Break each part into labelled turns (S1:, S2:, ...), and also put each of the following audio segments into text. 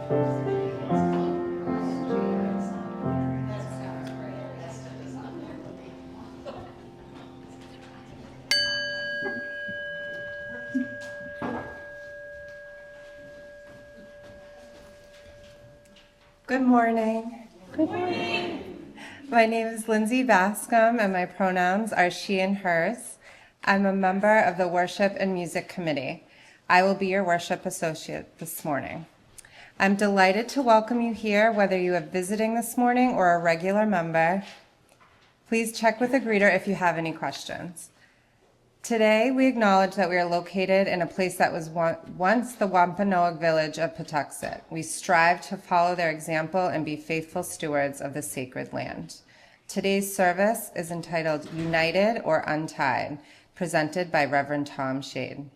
S1: Good morning.
S2: Good morning.
S1: My name is Lindsay Bascom, and my pronouns are she and hers. I'm a member of the Worship and Music Committee. I will be your worship associate this morning. I'm delighted to welcome you here, whether you are visiting this morning or a regular member. Please check with the greeter if you have any questions. Today, we acknowledge that we are located in a place that was once the Wampanoag village of Patuxet. We strive to follow their example and be faithful stewards of the sacred land. Today's service is entitled United or Untied, presented by Reverend Tom Shade.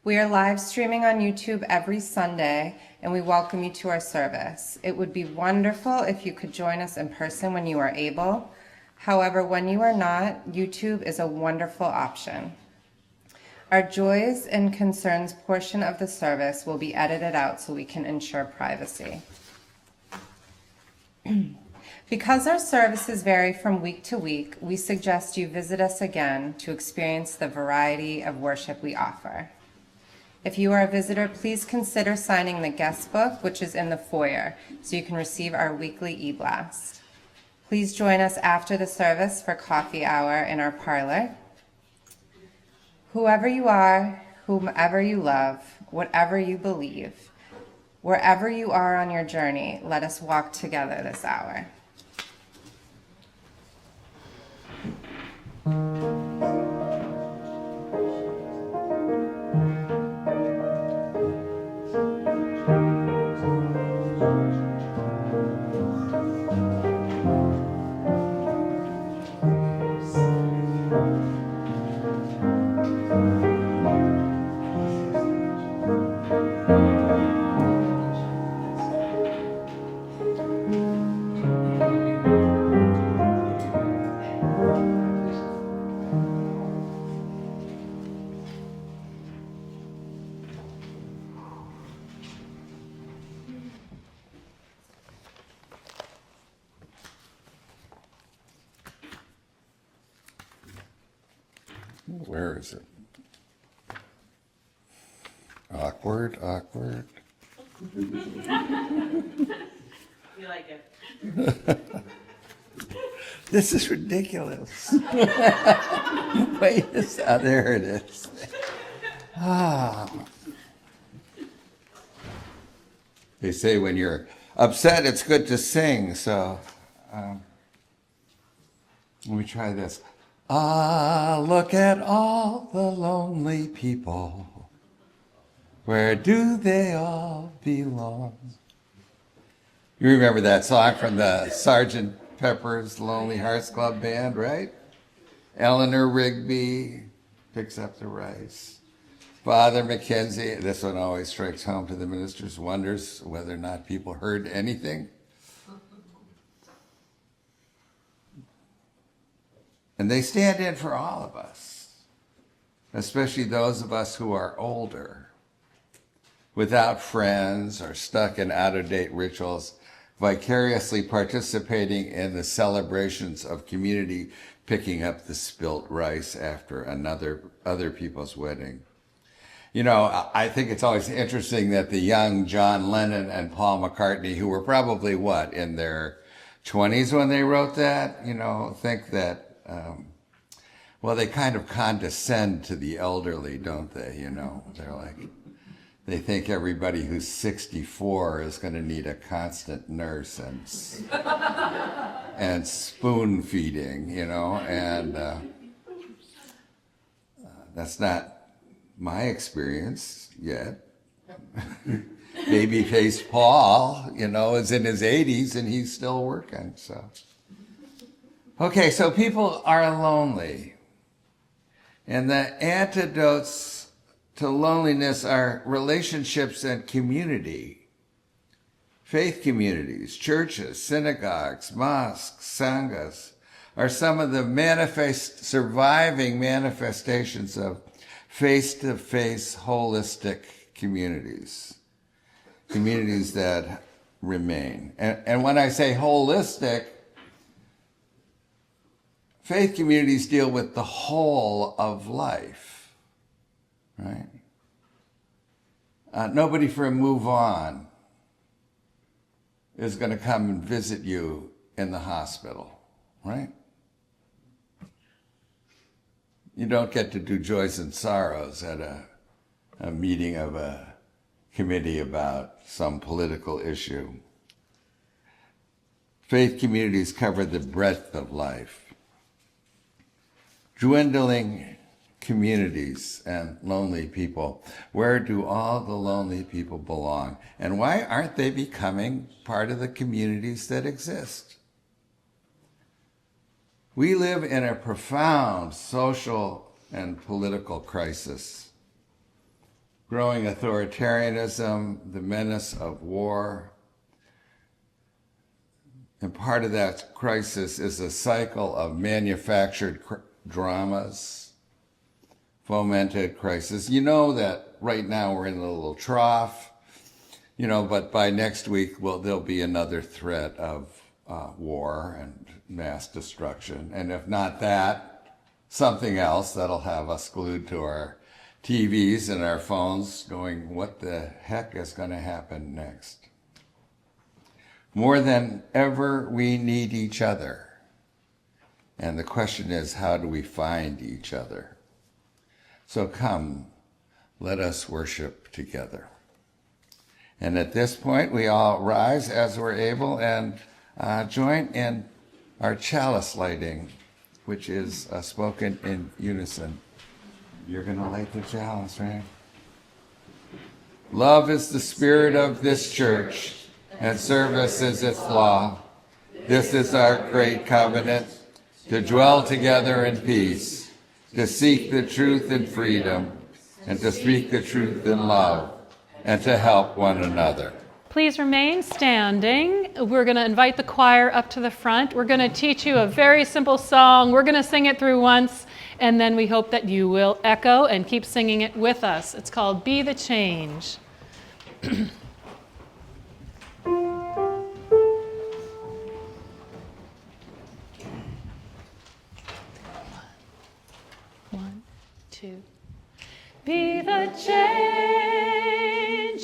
S1: We are live streaming on YouTube every Sunday, and we welcome you to our service. It would be wonderful if you could join us in person when you are able. However, when you are not, YouTube is a wonderful option. Our joys and concerns portion of the service will be edited out so we can ensure privacy. Because our services vary from week to week, we suggest you visit us again to experience the variety of worship we offer. If you are a visitor, please consider signing the guest book, which is in the foyer, so you can receive our weekly e-blast. Please join us after the service for coffee hour in our parlor. Whoever you are, whomever you love, whatever you believe, wherever you are on your journey, let us walk together this hour.
S3: Where is it? Awkward.
S2: You like it?
S3: This is ridiculous. Wait, there it is. They say when you're upset, it's good to sing. So let me try this. Look at all the lonely people. Where do they all belong? You remember that song from the Sgt. Pepper's Lonely Hearts Club Band, right? Eleanor Rigby picks up the rice. Father Mackenzie, this one always strikes home to the ministers, wonders whether or not people heard anything. And they stand in for all of us, especially those of us who are older, without friends or stuck in out-of-date rituals, vicariously participating in the celebrations of community picking up the spilt rice after other people's wedding. You know, I think it's always interesting that the young John Lennon and Paul McCartney, who were probably, in their 20s when they wrote that, think that, they kind of condescend to the elderly, don't they? They're like, they think everybody who's 64 is going to need a constant nurse and spoon feeding, and that's not my experience yet. Baby-faced Paul, is in his 80s and he's still working, so. Okay, so people are lonely. And the antidotes to loneliness are relationships and community. Faith communities, churches, synagogues, mosques, sanghas are some of the surviving manifestations of face-to-face holistic communities. communities that remain. And when I say holistic, faith communities deal with the whole of life, right? Nobody for a move on is going to come and visit you in the hospital, right? You don't get to do joys and sorrows at a meeting of a committee about some political issue. Faith communities cover the breadth of life. Dwindling communities and lonely people. Where do all the lonely people belong? And why aren't they becoming part of the communities that exist? We live in a profound social and political crisis. Growing authoritarianism, the menace of war. And part of that crisis is a cycle of manufactured dramas, fomented crisis. You know that right now we're in a little trough, but by next week there'll be another threat of war and mass destruction. And if not that, something else that'll have us glued to our TVs and our phones going, what the heck is going to happen next? More than ever, we need each other. And the question is, how do we find each other? So come, let us worship together. And at this point, we all rise as we're able and join in our chalice lighting, which is spoken in unison. You're going to light the chalice, right? Love is the spirit of this church, and service is its law. This is our great covenant, to dwell together in peace, to seek the truth in freedom, and to speak the truth in love, and to help one another.
S4: Please remain standing. We're going to invite the choir up to the front. We're going to teach you a very simple song. We're going to sing it through once, and then we hope that you will echo and keep singing it with us. It's called Be the Change. One, two. Be the change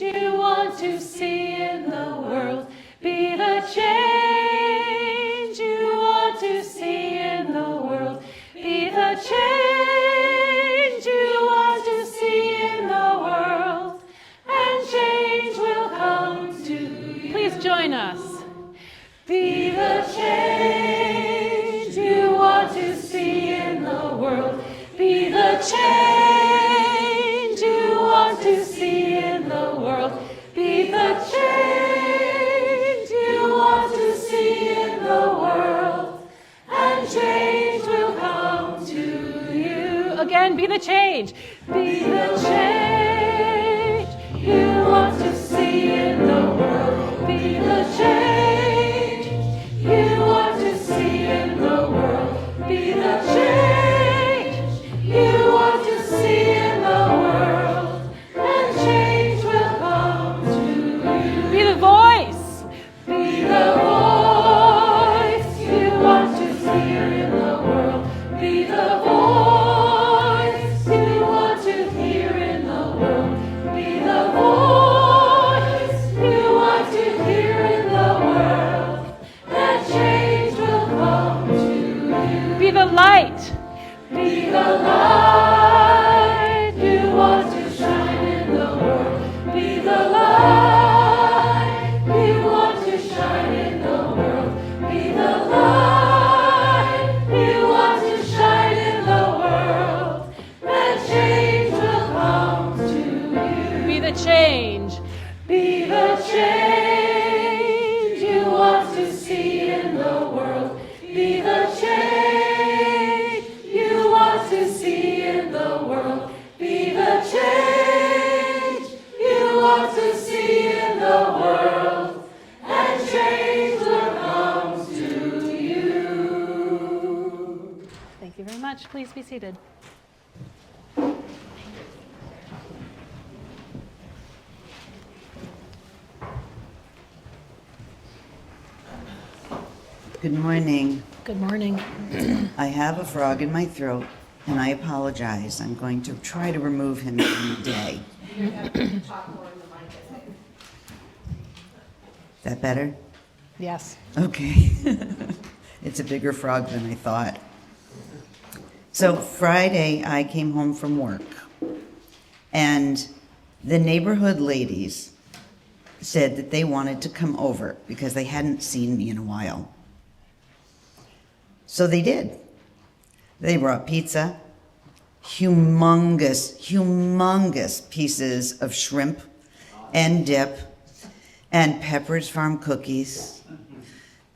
S4: you want to see in the world. Be the change you want to see in the world. Be the change you want to see in the world. And change will come to you. Please join us. Be the change you want to see in the world. Be the change you want to see in the world. Be the change you want to see in the world. And change will come to you. Again, be the change. Be the change you want to see in the world. Be the change you want to see in the world. Be the change you want to see in the world, and change will come to you. Be the voice. Be the voice you want to hear in the world. Be the voice you want to hear in the world. Be the voice you want to hear in the world, and change will come to you. Be the light. Be the light you want to shine in the world. Be the light you want to shine in the world. Be the light you want to shine in the world. And change will come to you. Be the change. Be the change you want to see in the world. Be the change you want to see in the world. Be the change you want to see in the world. And change will come to you. Thank you very much. Please be seated.
S2: Good morning.
S4: Good morning.
S2: I have a frog in my throat, and I apologize. I'm going to try to remove him in the day. That better?
S4: Yes.
S2: Okay. It's a bigger frog than I thought. So Friday, I came home from work, and the neighborhood ladies said that they wanted to come over because they hadn't seen me in a while. So they did. They brought pizza, humongous pieces of shrimp and dip, and Pepperidge Farm cookies,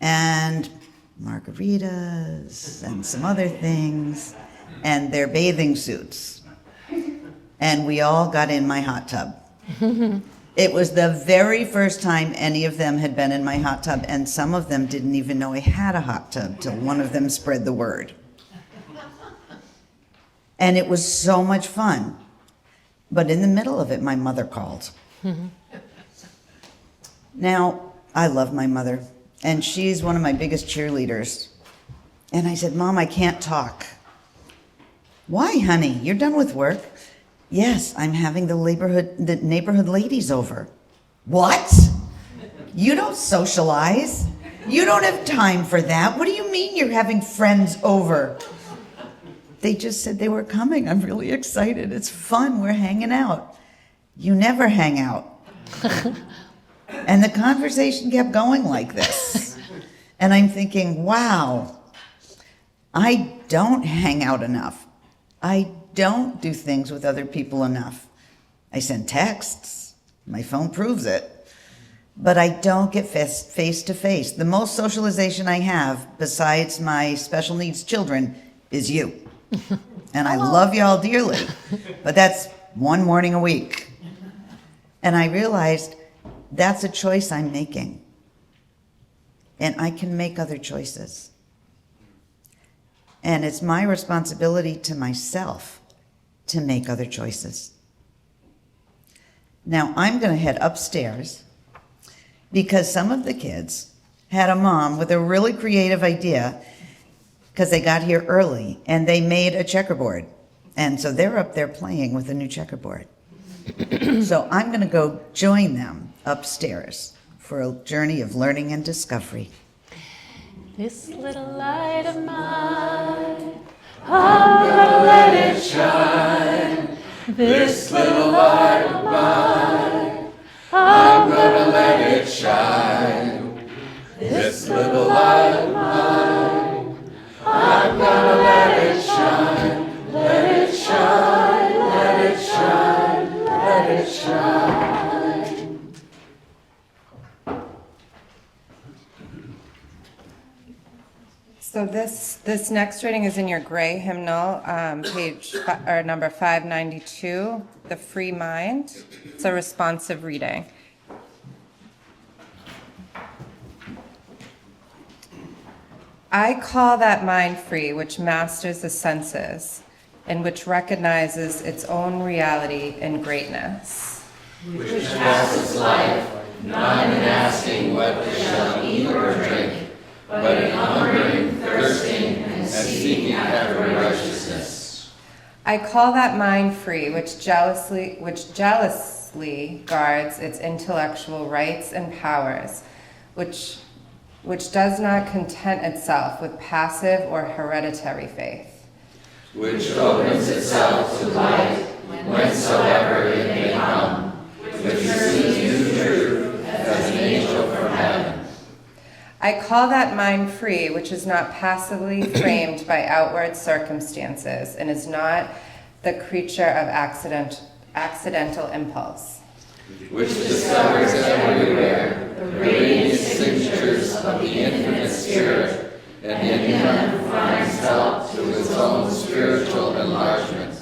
S2: and margaritas, and some other things, and their bathing suits. And we all got in my hot tub. It was the very first time any of them had been in my hot tub, and some of them didn't even know I had a hot tub till one of them spread the word. And it was so much fun. But in the middle of it, my mother called. Now, I love my mother, and she's one of my biggest cheerleaders. And I said, Mom, I can't talk. Why, honey? You're done with work. Yes, I'm having the neighborhood ladies over. What? You don't socialize. You don't have time for that. What do you mean you're having friends over? They just said they were coming. I'm really excited. It's fun. We're hanging out. You never hang out. And the conversation kept going like this. And I'm thinking, wow, I don't hang out enough. I don't do things with other people enough. I send texts. My phone proves it. But I don't get face to face. The most socialization I have, besides my special needs children, is you. And I love y'all dearly. But that's one morning a week. And I realized that's a choice I'm making. And I can make other choices. And it's my responsibility to myself to make other choices. Now, I'm going to head upstairs because some of the kids had a mom with a really creative idea because they got here early and they made a checkerboard. And so they're up there playing with a new checkerboard. So I'm going to go join them upstairs for a journey of learning and discovery.
S4: This little light of mine, I'm gonna let it shine. This little light of mine, I'm gonna let it shine. This little light of mine, I'm gonna let it shine. Let it shine, let it shine, let it shine.
S1: So this next reading is in your gray hymnal, number 592, The Free Mind. It's a responsive reading. I call that mind free which masters the senses and which recognizes its own reality and greatness.
S5: Which passes life, not in asking what they shall eat or drink, but in hungering, thirsting, and seeking after righteousness.
S1: I call that mind free which jealously guards its intellectual rights and powers, which does not content itself with passive or hereditary faith.
S5: Which opens itself to light whensoever it may come, which receives truth as an angel from heaven.
S1: I call that mind free which is not passively framed by outward circumstances and is not the creature of accidental impulse.
S5: Which discovers everywhere the radiant signatures of the infinite Spirit, and in him finds help to its own spiritual enlargement.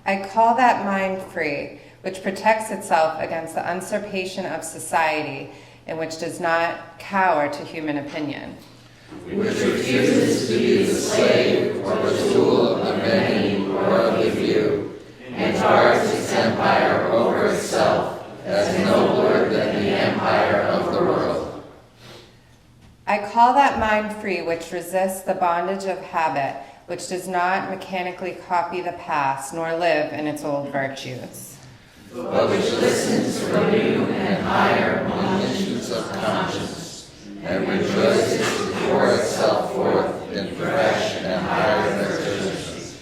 S1: I call that mind free which protects itself against the usurpation of society and which does not cower to human opinion.
S5: Which refuses to be the slave or the tool of the many or of the few, and guards its empire over itself as nobler than the empire of the world.
S1: I call that mind free which resists the bondage of habit, which does not mechanically copy the past nor live in its old virtues.
S5: But which listens for new and higher monitions of conscience, and rejoices to pour itself forth in fresh and higher exertions.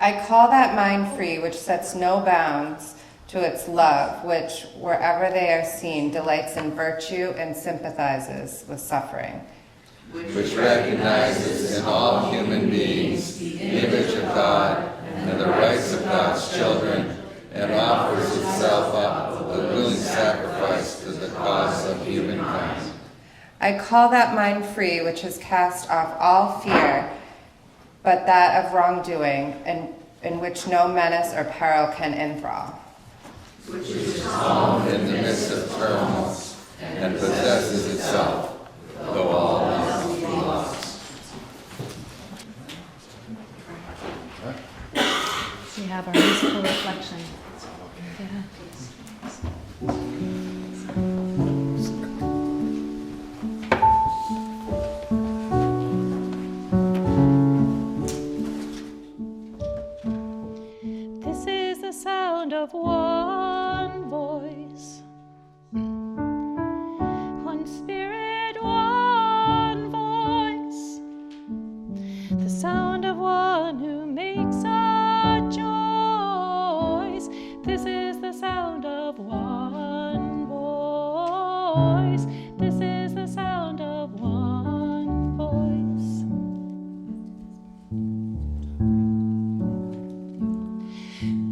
S1: I call that mind free which sets no bounds to its love, which, wherever they are seen, delights in virtue and sympathizes with suffering.
S5: Which recognizes in all human beings the image of God and the rights of God's children, and offers itself up a willing sacrifice to the cause of humankind.
S1: I call that mind free which has cast off all fear, but that of wrongdoing, in which no menace or peril can enthrall.
S5: Which is calm in the midst of turmoils, and possesses itself, though all else be lost.
S4: We have our musical reflection. This is the sound of one voice, one spirit, one voice, the sound of one who makes a choice. This is the sound of one voice. This is the sound of one voice.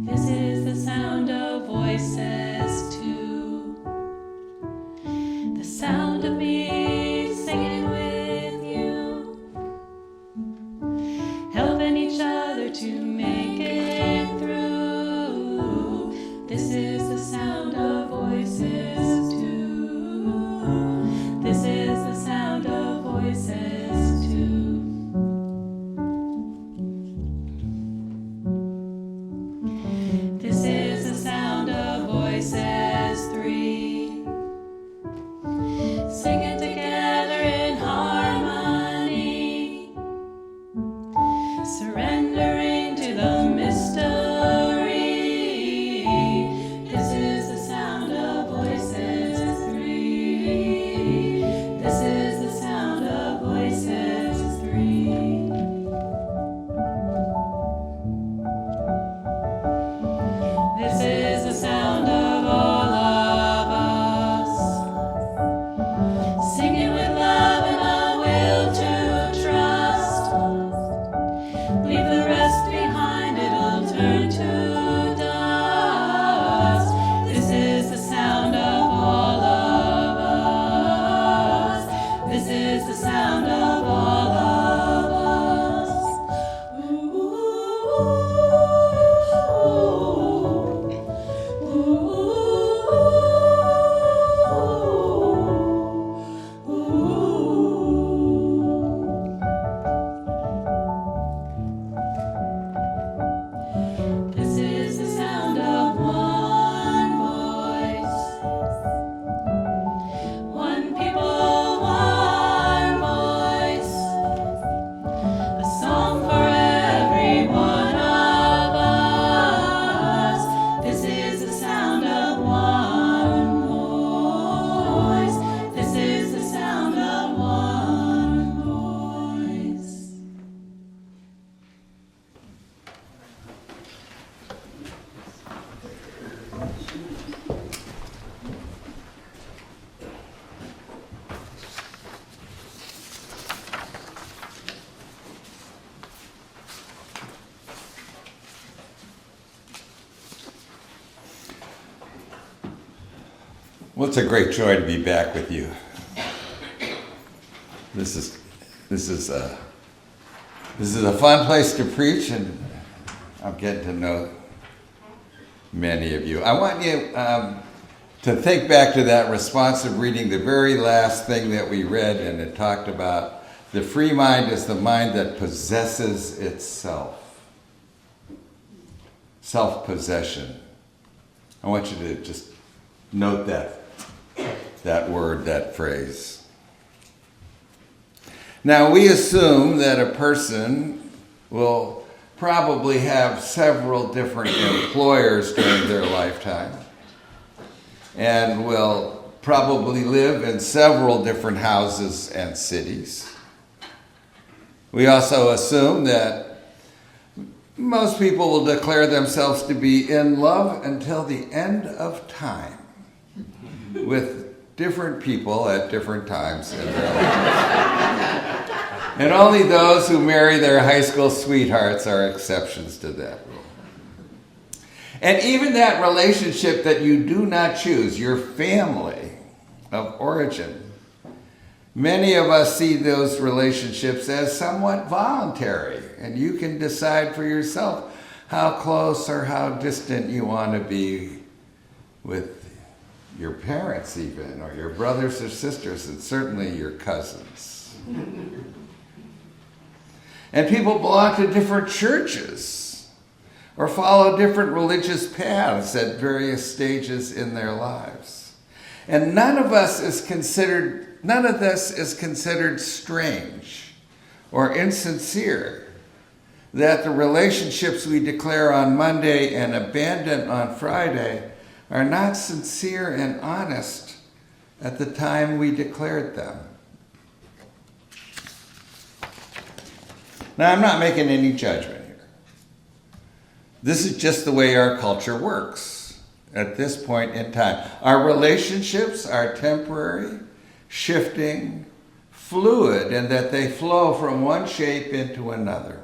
S4: This is the sound of voices too. The sound of me singing with you, helping each other to make it through. This is the sound of voices too. This is the sound of voices too. This is the sound of voices three, singing together in harmony, surrendering to the mystery. This is the sound of voices three. This is the sound of voices three. This is the sound of all of us, singing with love and a will to trust. Leave the rest behind, it'll turn to dust. This is the sound of all of us. This is the sound of all of us. Ooh, ooh, ooh, ooh. This is the sound of one voice, one people, one voice, a song for every one of us. This is the sound of one voice. This is the sound of one voice.
S3: Well, it's a great joy to be back with you. This is a fun place to preach, and I'm getting to know many of you. I want you to think back to that responsive reading, the very last thing that we read, and it talked about the free mind is the mind that possesses itself. Self-possession. I want you to just note that word, that phrase. Now, we assume that a person will probably have several different employers during their lifetime and will probably live in several different houses and cities. We also assume that most people will declare themselves to be in love until the end of time with different people at different times in their lives. And only those who marry their high school sweethearts are exceptions to that rule. And even that relationship that you do not choose, your family of origin, many of us see those relationships as somewhat voluntary, and you can decide for yourself how close or how distant you want to be with your parents even, or your brothers or sisters, and certainly your cousins. And people belong to different churches or follow different religious paths at various stages in their lives. And none of this is considered strange or insincere, that the relationships we declare on Monday and abandon on Friday are not sincere and honest at the time we declared them. Now, I'm not making any judgment here. This is just the way our culture works at this point in time. Our relationships are temporary, shifting, fluid, and that they flow from one shape into another.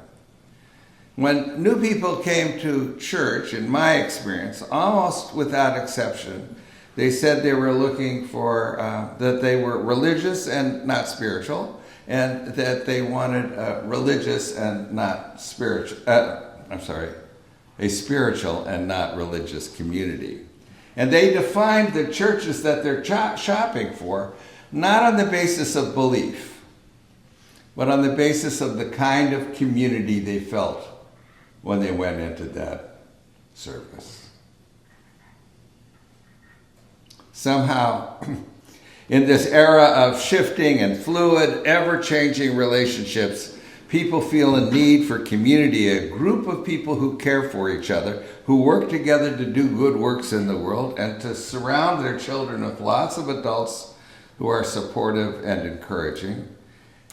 S3: When new people came to church, in my experience, almost without exception, they said they were looking for, that they were religious and not spiritual, and that they wanted a religious and not spiritual, a spiritual and not religious community. And they defined the churches that they're shopping for, not on the basis of belief, but on the basis of the kind of community they felt when they went into that service. Somehow, in this era of shifting and fluid, ever-changing relationships, people feel a need for community, a group of people who care for each other, who work together to do good works in the world, and to surround their children with lots of adults who are supportive and encouraging,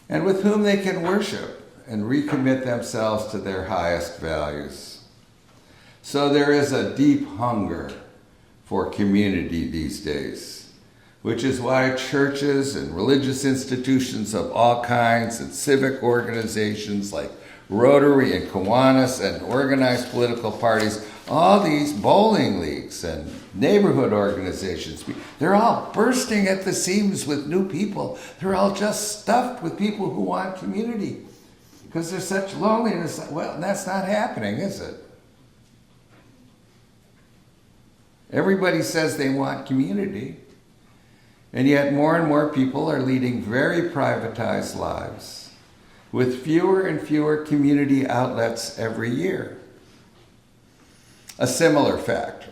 S3: and with whom they can worship and recommit themselves to their highest values. So there is a deep hunger for community these days, which is why churches and religious institutions of all kinds and civic organizations like Rotary and Kiwanis and organized political parties, all these bowling leagues and neighborhood organizations, they're all bursting at the seams with new people. They're all just stuffed with people who want community because there's such loneliness. Well, that's not happening, is it? Everybody says they want community, and yet more and more people are leading very privatized lives with fewer and fewer community outlets every year. A similar fact.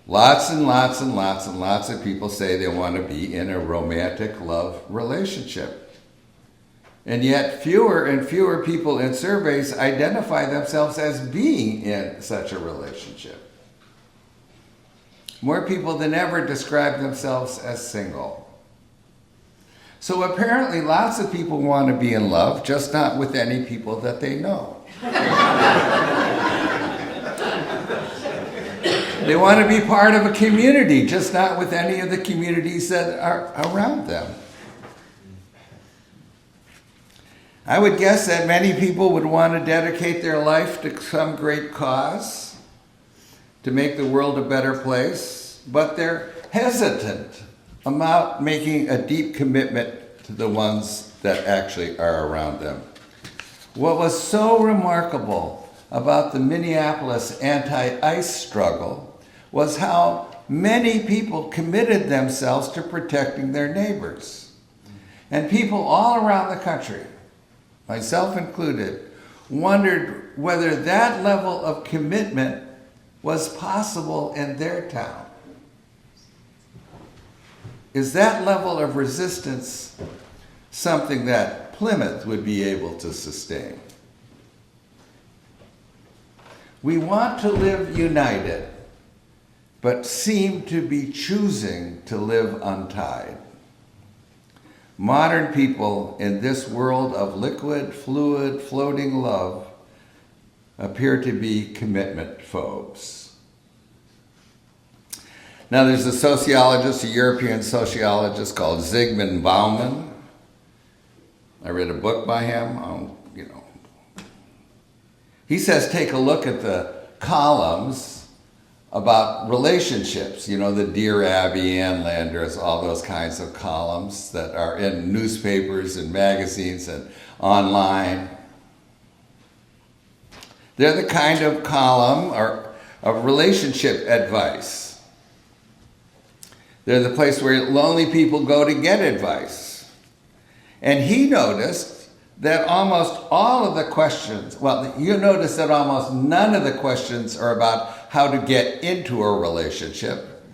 S3: Lots and lots and lots and lots of people say they want to be in a romantic love relationship. And yet fewer and fewer people in surveys identify themselves as being in such a relationship. More people than ever describe themselves as single. So apparently lots of people want to be in love, just not with any people that they know. They want to be part of a community, just not with any of the communities that are around them. I would guess that many people would want to dedicate their life to some great cause, to make the world a better place, but they're hesitant about making a deep commitment to the ones that actually are around them. What was so remarkable about the Minneapolis anti-ICE struggle was how many people committed themselves to protecting their neighbors. And people all around the country, myself included, wondered whether that level of commitment was possible in their town. Is that level of resistance something that Plymouth would be able to sustain. We want to live united, but seem to be choosing to live untied. Modern people in this world of liquid, fluid, floating love appear to be commitment phobes. Now there's a sociologist, a European sociologist called Zygmunt Bauman. I read a book by him. He says take a look at the columns about relationships. You know, the Dear Abby, Ann Landers, all those kinds of columns that are in newspapers and magazines and online. They're the kind of column or of relationship advice. They're the place where lonely people go to get advice. And he noticed that almost all of the questions, you notice that almost none of the questions are about how to get into a relationship,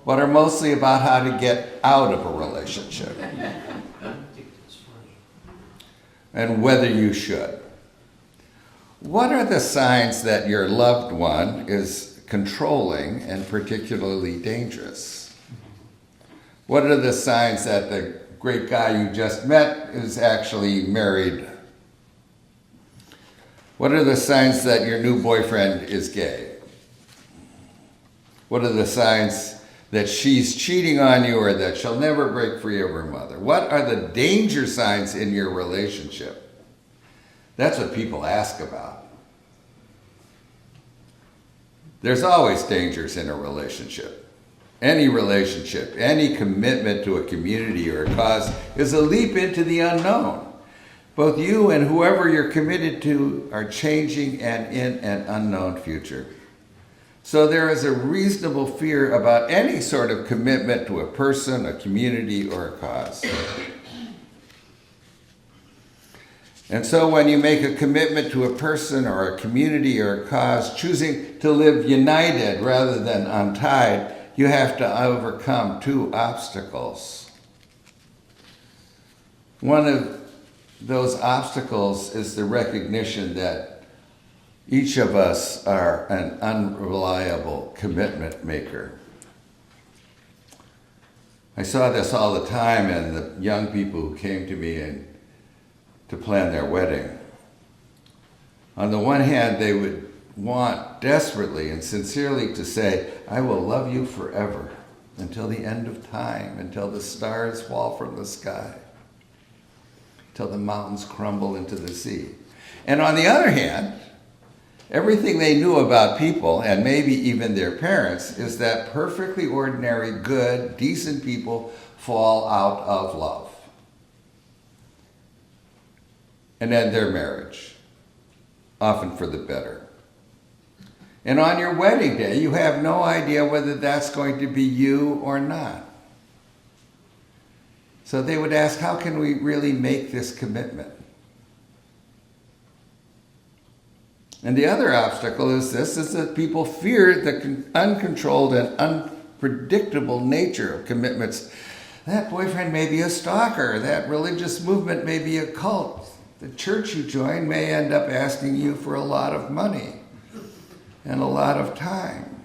S3: but are mostly about how to get out of a relationship. And whether you should. What are the signs that your loved one is controlling and particularly dangerous? What are the signs that the great guy you just met is actually married? What are the signs that your new boyfriend is gay? What are the signs that she's cheating on you or that she'll never break free of her mother? What are the danger signs in your relationship? That's what people ask about. There's always dangers in a relationship. Any relationship, any commitment to a community or a cause is a leap into the unknown. Both you and whoever you're committed to are changing and in an unknown future. So there is a reasonable fear about any sort of commitment to a person, a community, or a cause. And so when you make a commitment to a person or a community or a cause, choosing to live united rather than untied, you have to overcome two obstacles. One of those obstacles is the recognition that each of us are an unreliable commitment maker. I saw this all the time in the young people who came to me to plan their wedding. On the one hand, they would want desperately and sincerely to say, I will love you forever until the end of time, until the stars fall from the sky, till the mountains crumble into the sea. And on the other hand, everything they knew about people, and maybe even their parents, is that perfectly ordinary, good, decent people fall out of love and end their marriage, often for the better. And on your wedding day, you have no idea whether that's going to be you or not. So they would ask, how can we really make this commitment? And the other obstacle is that people fear the uncontrolled and unpredictable nature of commitments. That boyfriend may be a stalker. That religious movement may be a cult. The church you join may end up asking you for a lot of money and a lot of time.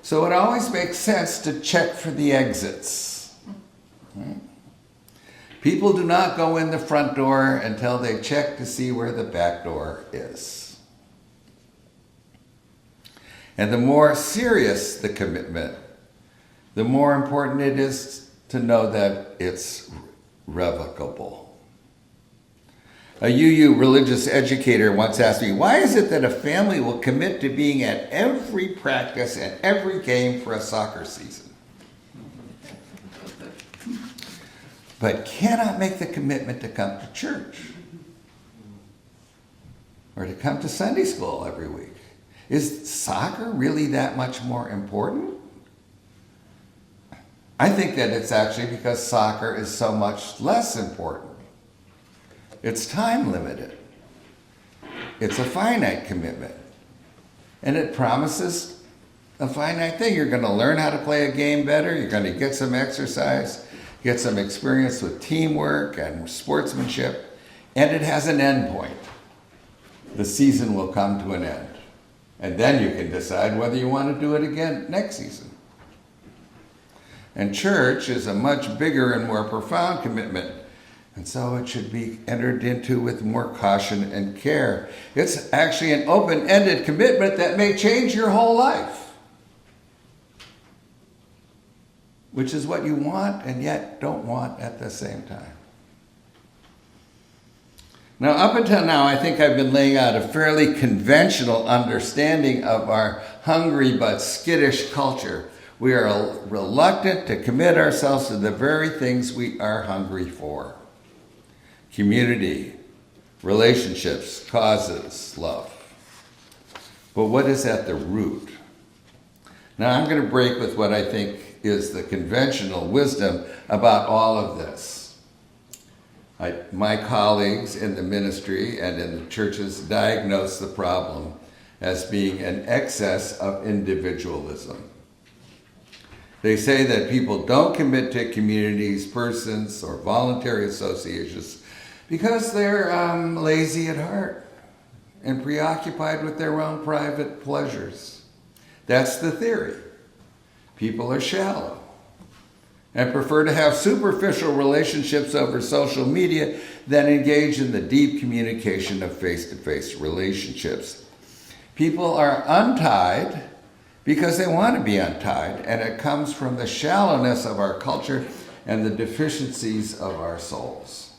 S3: So it always makes sense to check for the exits. People do not go in the front door until they check to see where the back door is. And the more serious the commitment, the more important it is to know that it's revocable. A UU religious educator once asked me, why is it that a family will commit to being at every practice and every game for a soccer season, but cannot make the commitment to come to church or to come to Sunday school every week? Is soccer really that much more important? I think that it's actually because soccer is so much less important. It's time limited. It's a finite commitment. And it promises a finite thing. You're going to learn how to play a game better. You're going to get some exercise. get some experience with teamwork and sportsmanship, and it has an end point. The season will come to an end. And then you can decide whether you want to do it again next season. And church is a much bigger and more profound commitment, and so it should be entered into with more caution and care. It's actually an open-ended commitment that may change your whole life, which is what you want and yet don't want at the same time. Now, up until now, I think I've been laying out a fairly conventional understanding of our hungry but skittish culture. We are reluctant to commit ourselves to the very things we are hungry for: community, relationships, causes, love. But what is at the root? Now, I'm going to break with what I think is the conventional wisdom about all of this. My colleagues in the ministry and in the churches diagnose the problem as being an excess of individualism. They say that people don't commit to communities, persons, or voluntary associations because they're lazy at heart and preoccupied with their own private pleasures. That's the theory. People are shallow and prefer to have superficial relationships over social media than engage in the deep communication of face-to-face relationships. People are untied because they want to be untied, and it comes from the shallowness of our culture and the deficiencies of our souls.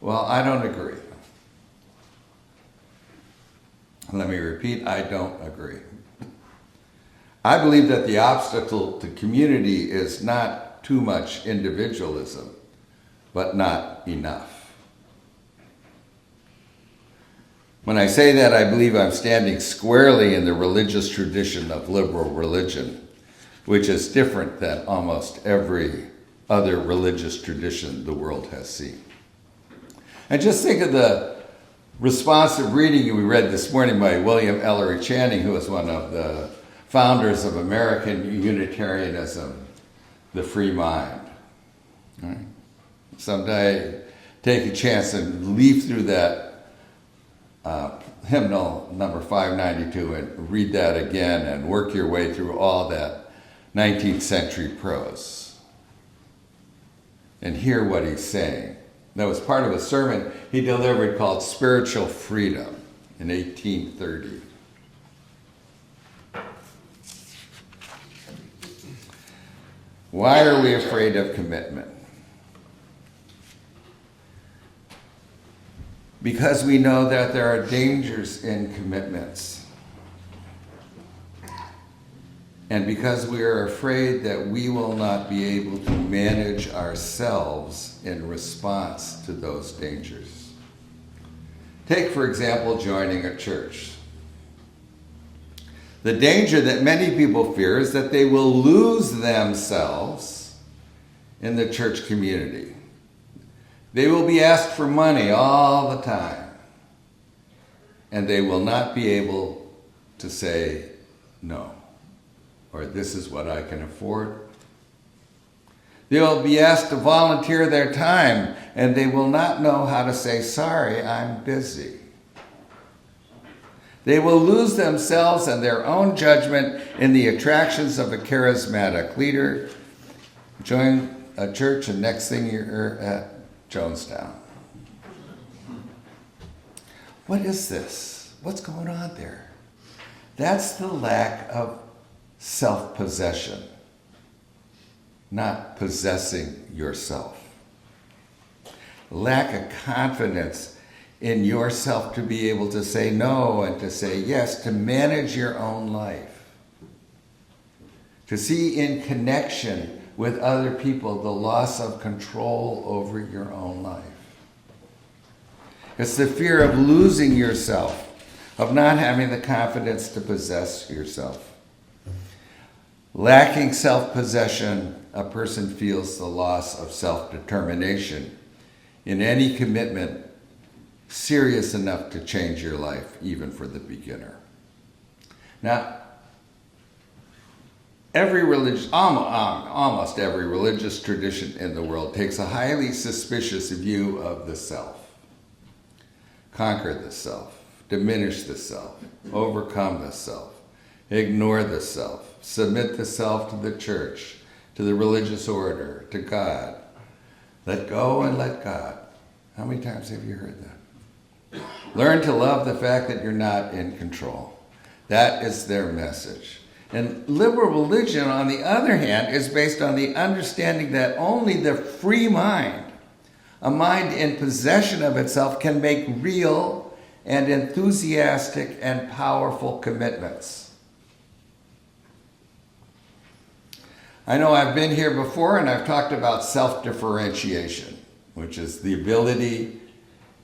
S3: Well, I don't agree. Let me repeat, I don't agree. I believe that the obstacle to community is not too much individualism, but not enough. When I say that, I believe I'm standing squarely in the religious tradition of liberal religion, which is different than almost every other religious tradition the world has seen. And just think of the responsive reading we read this morning by William Ellery Channing, who is one of the founders of American Unitarianism, the free mind. Right? Someday, take a chance and leaf through that hymnal number 592 and read that again and work your way through all that 19th century prose and hear what he's saying. That was part of a sermon he delivered called Spiritual Freedom in 1830. Why are we afraid of commitment? Because we know that there are dangers in commitments. And because we are afraid that we will not be able to manage ourselves in response to those dangers. Take, for example, joining a church. The danger that many people fear is that they will lose themselves in the church community. They will be asked for money all the time, and they will not be able to say no, or this is what I can afford. They will be asked to volunteer their time, and they will not know how to say, sorry, I'm busy. They will lose themselves and their own judgment in the attractions of a charismatic leader. Join a church and next thing you're at Jonestown. What is this? What's going on there? That's the lack of self-possession, not possessing yourself. Lack of confidence in yourself to be able to say no and to say yes, to manage your own life. To see in connection with other people the loss of control over your own life. It's the fear of losing yourself, of not having the confidence to possess yourself. Lacking self-possession, a person feels the loss of self-determination in any commitment serious enough to change your life, even for the beginner. Now, almost every religious tradition in the world takes a highly suspicious view of the self. Conquer the self, diminish the self, overcome the self, ignore the self, submit the self to the church, to the religious order, to God. Let go and let God. How many times have you heard that? Learn to love the fact that you're not in control. That is their message. And liberal religion, on the other hand, is based on the understanding that only the free mind, a mind in possession of itself, can make real and enthusiastic and powerful commitments. I know I've been here before and I've talked about self-differentiation, which is the ability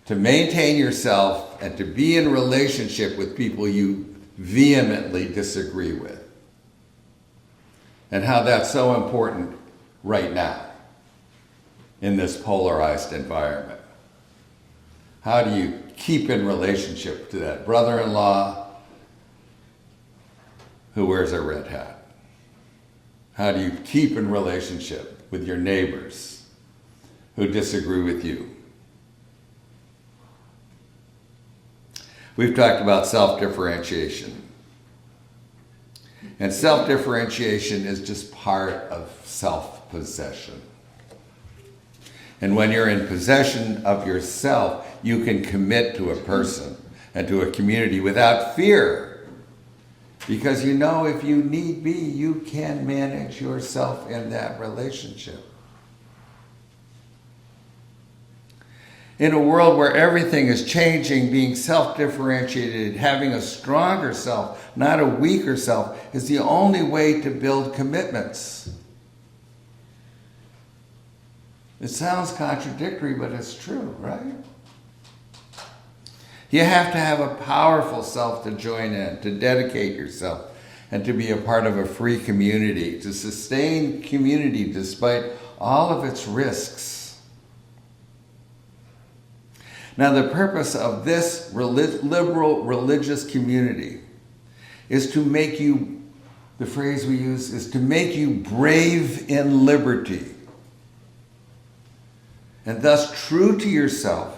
S3: to maintain yourself and to be in relationship with people you vehemently disagree with. And how that's so important right now in this polarized environment. How do you keep in relationship to that brother-in-law who wears a red hat? How do you keep in relationship with your neighbors who disagree with you? We've talked about self-differentiation. And self-differentiation is just part of self-possession. And when you're in possession of yourself, you can commit to a person and to a community without fear. Because you know if you need be, you can manage yourself in that relationship. In a world where everything is changing, being self-differentiated, having a stronger self, not a weaker self, is the only way to build commitments. It sounds contradictory, but it's true, right? You have to have a powerful self to join in, to dedicate yourself, and to be a part of a free community, to sustain community despite all of its risks. Now, the purpose of this liberal religious community is to make you, the phrase we use is to make you brave in liberty, and thus true to yourself,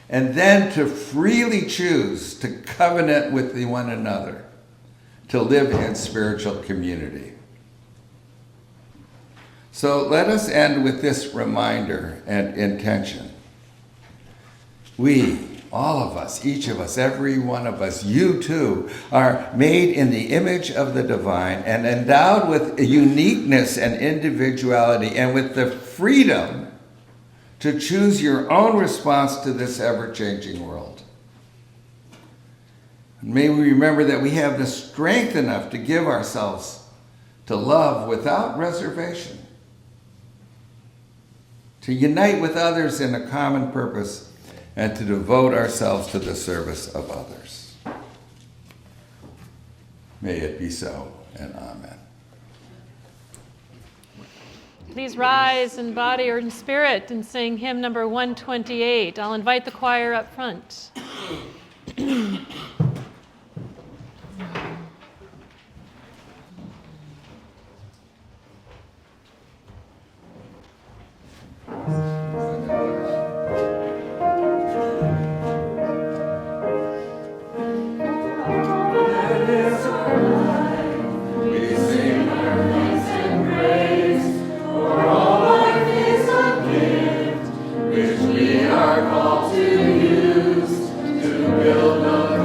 S3: and then to freely choose to covenant with one another, to live in spiritual community. So let us end with this reminder and intention. We, all of us, each of us, every one of us, you too, are made in the image of the divine and endowed with uniqueness and individuality and with the freedom to choose your own response to this ever-changing world. And may we remember that we have the strength enough to give ourselves to love without reservation, to unite with others in a common purpose, and to devote ourselves to the service of others. May it be so, and amen.
S4: Please rise in body or in spirit and sing hymn number 128. I'll invite the choir up front.
S5: Which we are called to use to build the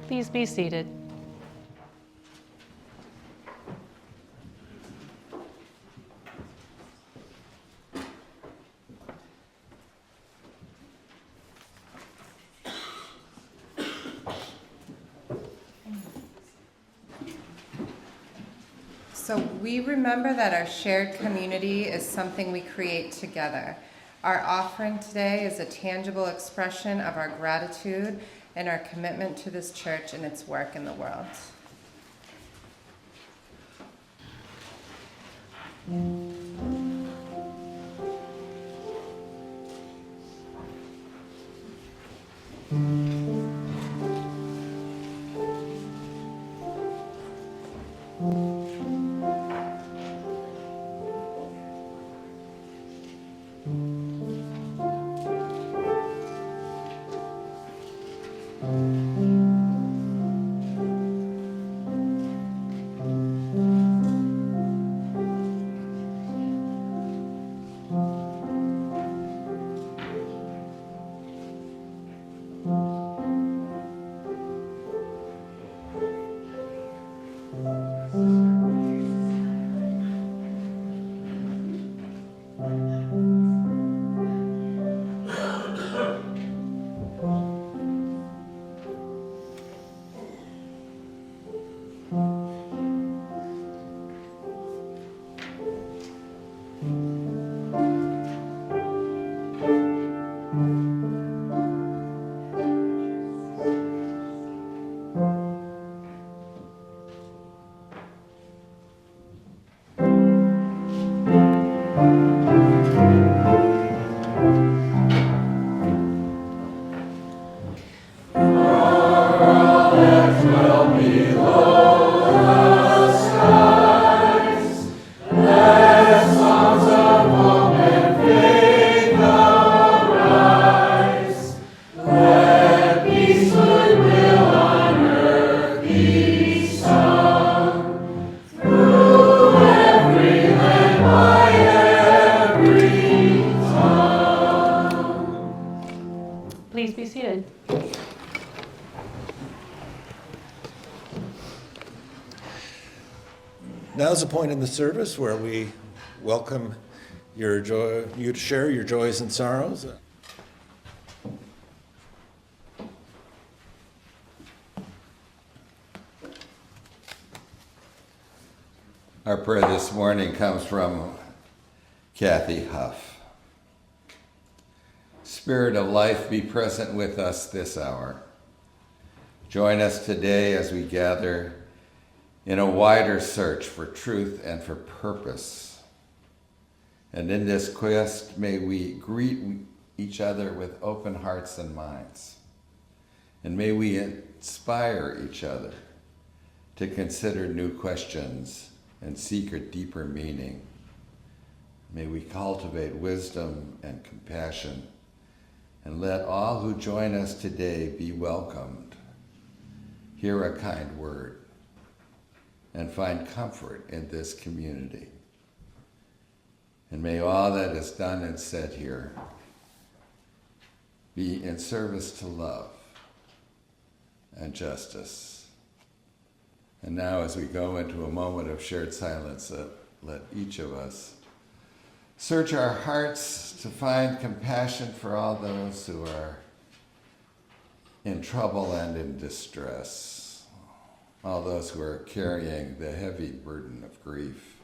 S4: Please be seated.
S1: So we remember that our shared community is something we create together. Our offering today is a tangible expression of our gratitude and our commitment to this church and its work in the world.
S4: Please be seated.
S6: Now's the point in the service where we welcome you to share your joys and sorrows.
S3: Our prayer this morning comes from Kathy Huff. Spirit of life, be present with us this hour. Join us today as we gather in a wider search for truth and for purpose. And in this quest, may we greet each other with open hearts and minds. And may we inspire each other to consider new questions and seek a deeper meaning. May we cultivate wisdom and compassion, and let all who join us today be welcomed, hear a kind word, and find comfort in this community. And may all that is done and said here be in service to love and justice. And now, as we go into a moment of shared silence, let each of us search our hearts to find compassion for all those who are in trouble and in distress, all those who are carrying the heavy burden of grief,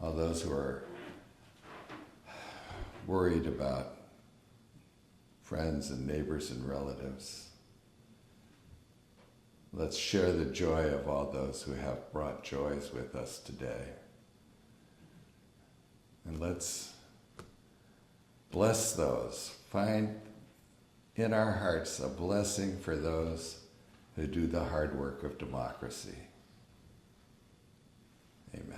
S3: all those who are worried about friends and neighbors and relatives. let's share the joy of all those who have brought joys with us today. And let's bless those. Find in our hearts a blessing for those who do the hard work of democracy. Amen.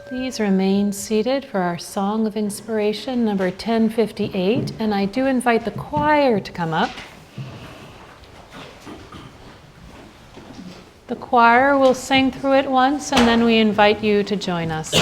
S4: Please remain seated for our Song of Inspiration, number 1058, and I do invite the choir to come up. The choir will sing through it once, and then we invite you to join us.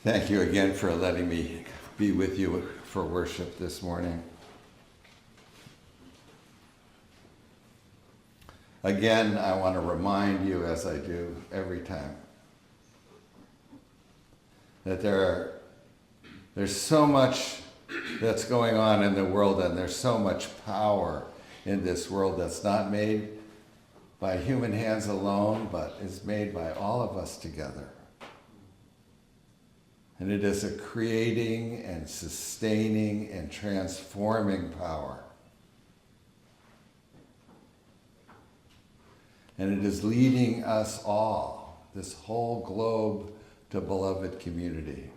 S3: Thank you again for letting me be with you for worship this morning. Again, I want to remind you, as I do every time, that there's so much that's going on in the world, and there's so much power in this world that's not made by human hands alone, but is made by all of us together. And it is a creating and sustaining and transforming power. And it is leading us all, this whole globe, to beloved community.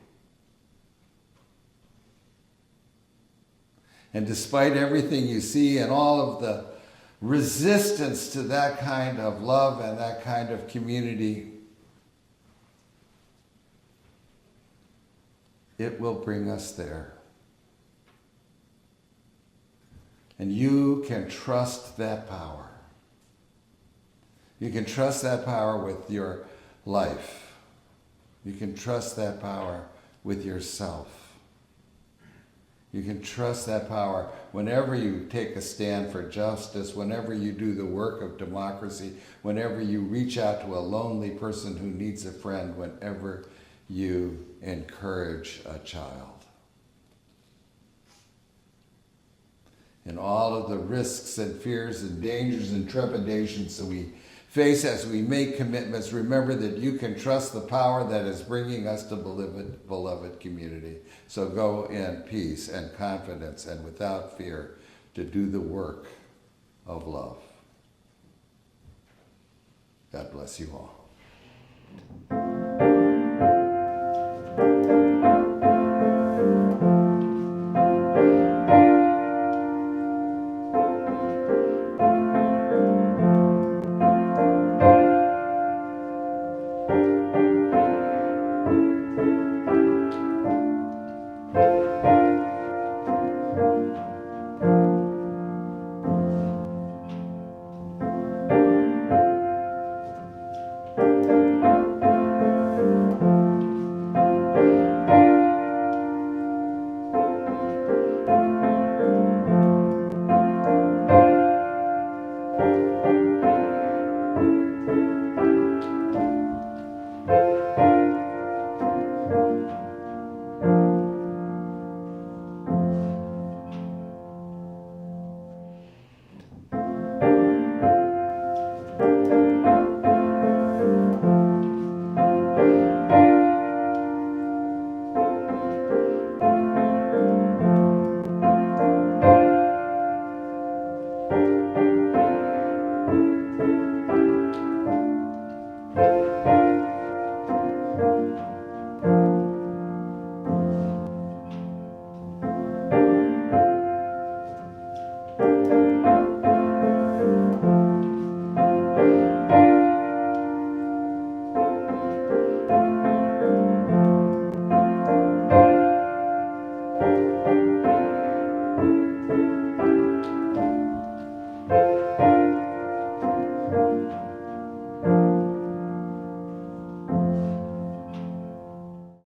S3: And despite everything you see and all of the resistance to that kind of love and that kind of community, it will bring us there. And you can trust that power. You can trust that power with your life. You can trust that power with yourself. You can trust that power whenever you take a stand for justice, whenever you do the work of democracy, whenever you reach out to a lonely person who needs a friend, whenever you encourage a child. And all of the risks and fears and dangers and trepidations that we face as we make commitments, remember that you can trust the power that is bringing us to beloved community. So go in peace and confidence and without fear to do the work of love. God bless you all.